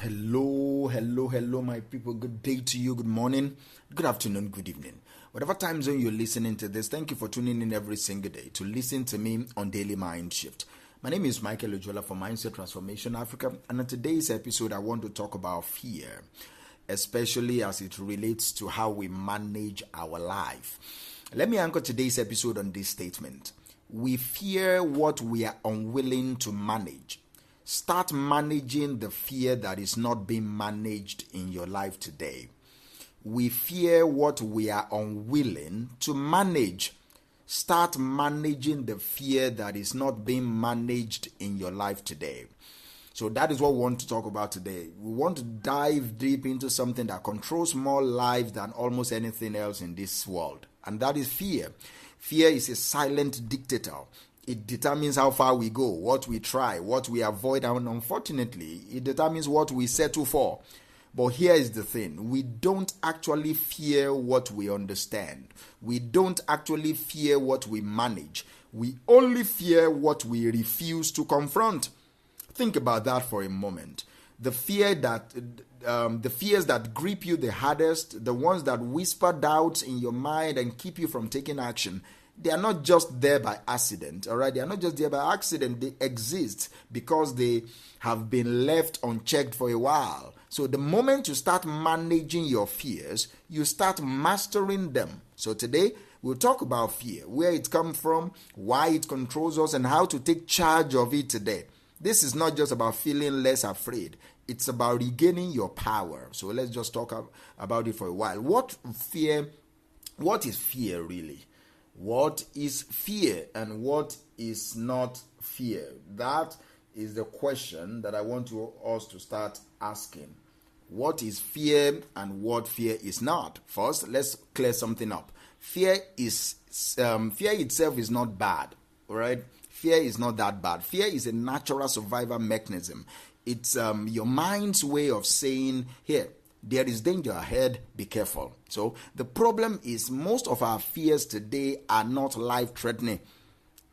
Hello, my people. Good day to you, good morning, good afternoon, good evening. Whatever time zone you're listening to this, thank you for tuning in every single day to listen to me on Daily Mind Shift. My name is Michael Ojola from Mindset Transformation Africa, and in today's episode, I want to talk about fear, especially as it relates to how we manage our life. Let me anchor today's episode on this statement. We fear what we are unwilling to manage. Start managing the fear that is not being managed in your life today. We fear what we are unwilling to manage. Start managing the fear that is not being managed in your life today. So that is what we want to talk about today. We want to dive deep into something that controls more lives than almost anything else in this world, and that is fear. Fear is a silent dictator. It determines how far we go, what we try, what we avoid, and unfortunately, it determines what we settle for. But here is the thing. We don't actually fear what we understand. We don't actually fear what we manage. We only fear what we refuse to confront. Think about that for a moment. The fears that grip you the hardest, the ones that whisper doubts in your mind and keep you from taking action, they are not just there by accident, all right? They are not just there by accident. They exist because they have been left unchecked for a while. So the moment you start managing your fears, you start mastering them. So today, we'll talk about fear, where it comes from, why it controls us, and how to take charge of it today. This is not just about feeling less afraid. It's about regaining your power. So let's just talk about it for a while. What is fear really? What is fear and what is not fear? That is the question that I want us to start asking. What is fear and what fear is not? First, let's clear something up. Fear itself is not bad, all right? Fear is not that bad. Fear is a natural survival mechanism. It's your mind's way of saying, here, there is danger ahead, be careful. So the problem is most of our fears today are not life-threatening.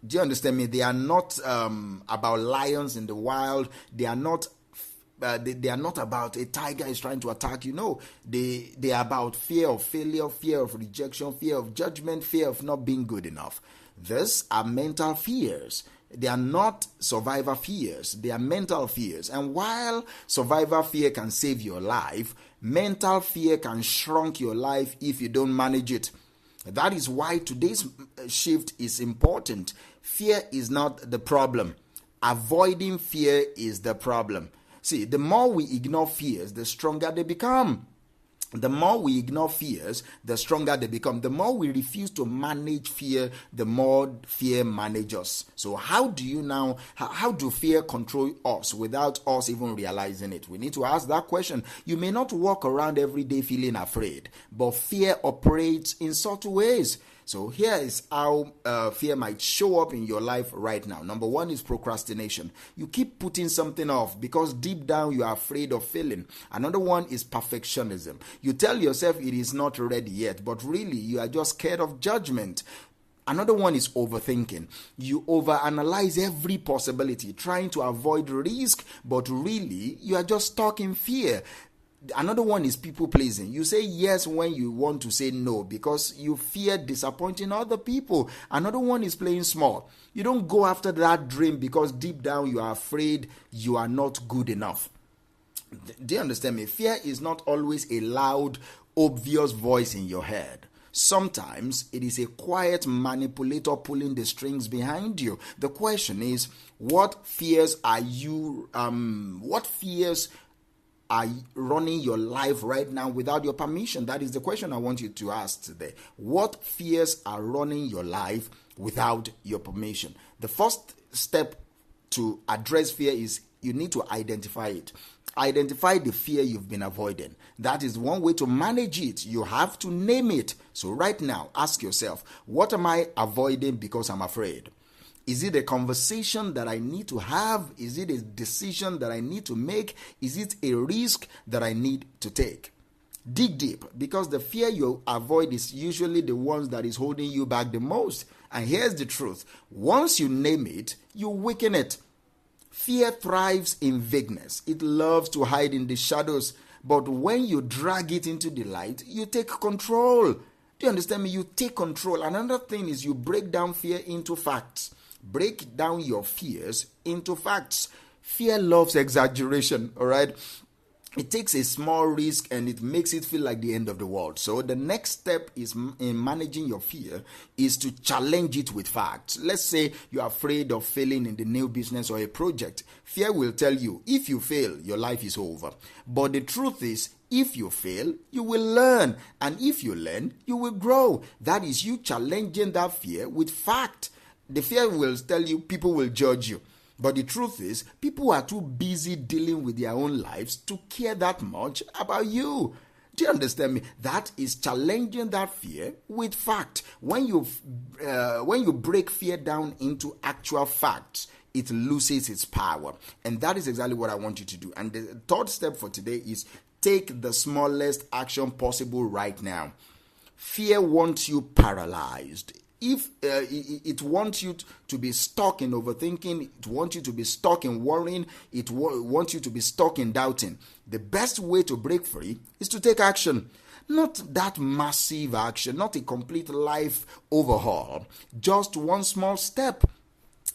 Do you understand me? They are not about lions in the wild. They are not about a tiger is trying to attack you. No, they are about fear of failure, fear of rejection, fear of judgment, fear of not being good enough. These are mental fears. They are not survivor fears. They are mental fears. And while survivor fear can save your life, mental fear can shrink your life if you don't manage it. That is why today's shift is important. Fear is not the problem. Avoiding fear is the problem. See, the more we ignore fears, the stronger they become. The more we ignore fears, the stronger they become. The more we refuse to manage fear, the more fear manages us. So how do fear control us without us even realizing it? We need to ask that question. You may not walk around every day feeling afraid, but fear operates in subtle ways. So here is how fear might show up in your life right now. Number one is procrastination. You keep putting something off because deep down you are afraid of failing. Another one is perfectionism. You tell yourself it is not ready yet, but really you are just scared of judgment. Another one is overthinking. You overanalyze every possibility, trying to avoid risk, but really you are just stuck in fear. Another one is people pleasing. You say yes when you want to say no because you fear disappointing other people. Another one is playing small. You don't go after that dream because deep down you are afraid you are not good enough. Do you understand me? Fear is not always a loud, obvious voice in your head. Sometimes it is a quiet manipulator pulling the strings behind you. The question is, what fears are running your life right now without your permission? That is the question I want you to ask today. What fears are running your life without your permission? The first step to address fear is you need to identify it. Identify the fear you've been avoiding. That is one way to manage it. You have to name it. So right now, ask yourself, what am I avoiding because I'm afraid? Is it a conversation that I need to have? Is it a decision that I need to make? Is it a risk that I need to take? Dig deep, because the fear you avoid is usually the ones that is holding you back the most. And here's the truth. Once you name it, you weaken it. Fear thrives in vagueness. It loves to hide in the shadows. But when you drag it into the light, you take control. Do you understand me? You take control. Another thing is you break down fear into facts. Break down your fears into facts. Fear loves exaggeration, all right? It takes a small risk and it makes it feel like the end of the world. So the next step is in managing your fear is to challenge it with facts. Let's say you're afraid of failing in the new business or a project. Fear will tell you, if you fail, your life is over. But the truth is, if you fail, you will learn. And if you learn, you will grow. That is you challenging that fear with fact. The fear will tell you people will judge you. But the truth is, people are too busy dealing with their own lives to care that much about you. Do you understand me? That is challenging that fear with fact. When you break fear down into actual facts, it loses its power. And that is exactly what I want you to do. And the third step for today is take the smallest action possible right now. Fear wants you paralyzed. If it wants you to be stuck in overthinking, it wants you to be stuck in worrying, it wants you to be stuck in doubting, the best way to break free is to take action. Not that massive action, not a complete life overhaul, just one small step.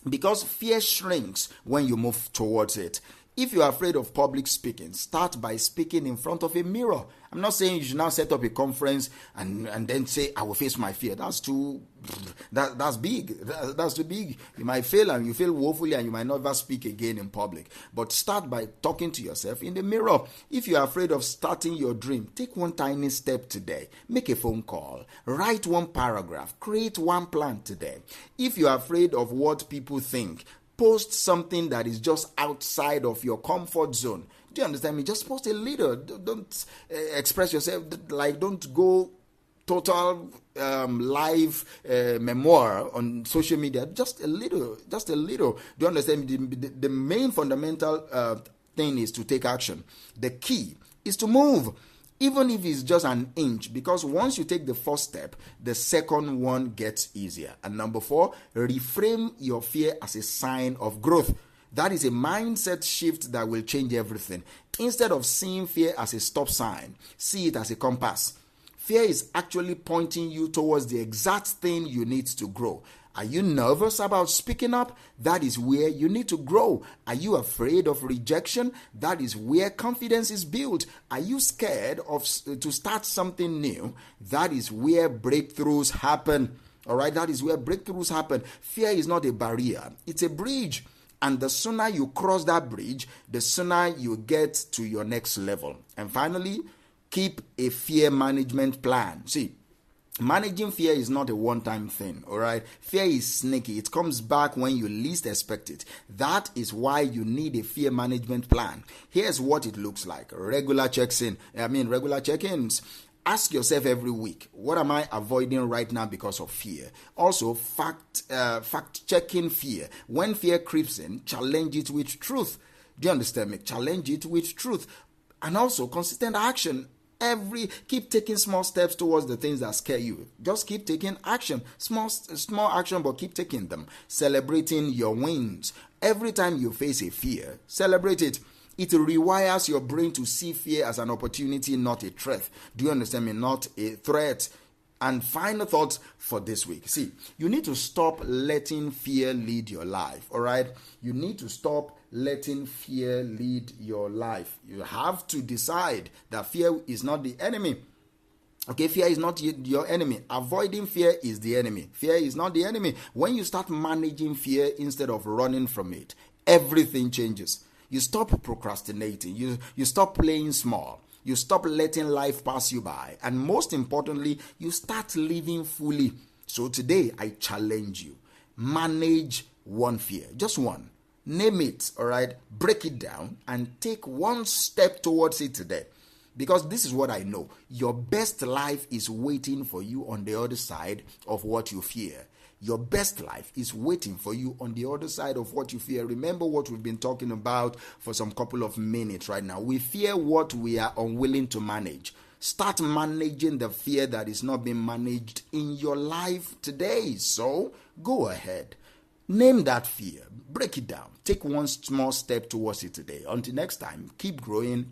Because fear shrinks when you move towards it. If you are afraid of public speaking, start by speaking in front of a mirror. I'm not saying you should now set up a conference and then say, I will face my fear. That's big. That's too big. You might fail and you fail woefully and you might never speak again in public. But start by talking to yourself in the mirror. If you are afraid of starting your dream, take one tiny step today. Make a phone call. Write one paragraph. Create one plan today. If you are afraid of what people think, post something that is just outside of your comfort zone. Do you understand me? Just post a little. Don't express yourself. Don't go total live memoir on social media. Just a little. Do you understand me? The main fundamental thing is to take action. The key is to move. Even if it's just an inch, because once you take the first step, the second one gets easier. And number 4, reframe your fear as a sign of growth. That is a mindset shift that will change everything. Instead of seeing fear as a stop sign, see it as a compass. Fear is actually pointing you towards the exact thing you need to grow. Are you nervous about speaking up? That is where you need to grow. Are you afraid of rejection? That is where confidence is built. Are you scared to start something new? That is where breakthroughs happen. All right, that is where breakthroughs happen. Fear is not a barrier. It's a bridge. And the sooner you cross that bridge, the sooner you get to your next level. And finally, keep a fear management plan. See, managing fear is not a one-time thing, all right? Fear is sneaky. It comes back when you least expect it. That is why you need a fear management plan. Here's what it looks like. Regular check-ins. Ask yourself every week, what am I avoiding right now because of fear? Also, fact-checking fear. When fear creeps in, challenge it with truth. Do you understand me? Challenge it with truth. And also, consistent action. Keep taking small steps towards the things that scare you. Just keep taking action. Small action, but keep taking them. Celebrating your wins. Every time you face a fear, celebrate it. It rewires your brain to see fear as an opportunity, not a threat. Do you understand me? Not a threat. And final thoughts for this week. See, you need to stop letting fear lead your life, all right? You need to stop letting fear lead your life. You have to decide that fear is not the enemy. Okay, fear is not your enemy. Avoiding fear is the enemy. Fear is not the enemy. When you start managing fear instead of running from it, everything changes. You stop procrastinating. You stop playing small. You stop letting life pass you by. And most importantly, you start living fully. So today, I challenge you. Manage one fear. Just one. Name it, all right? Break it down and take one step towards it today. Because this is what I know. Your best life is waiting for you on the other side of what you fear. Your best life is waiting for you on the other side of what you fear. Remember what we've been talking about for some couple of minutes right now. We fear what we are unwilling to manage. Start managing the fear that is not being managed in your life today. So go ahead. Name that fear. Break it down. Take one small step towards it today. Until next time, keep growing.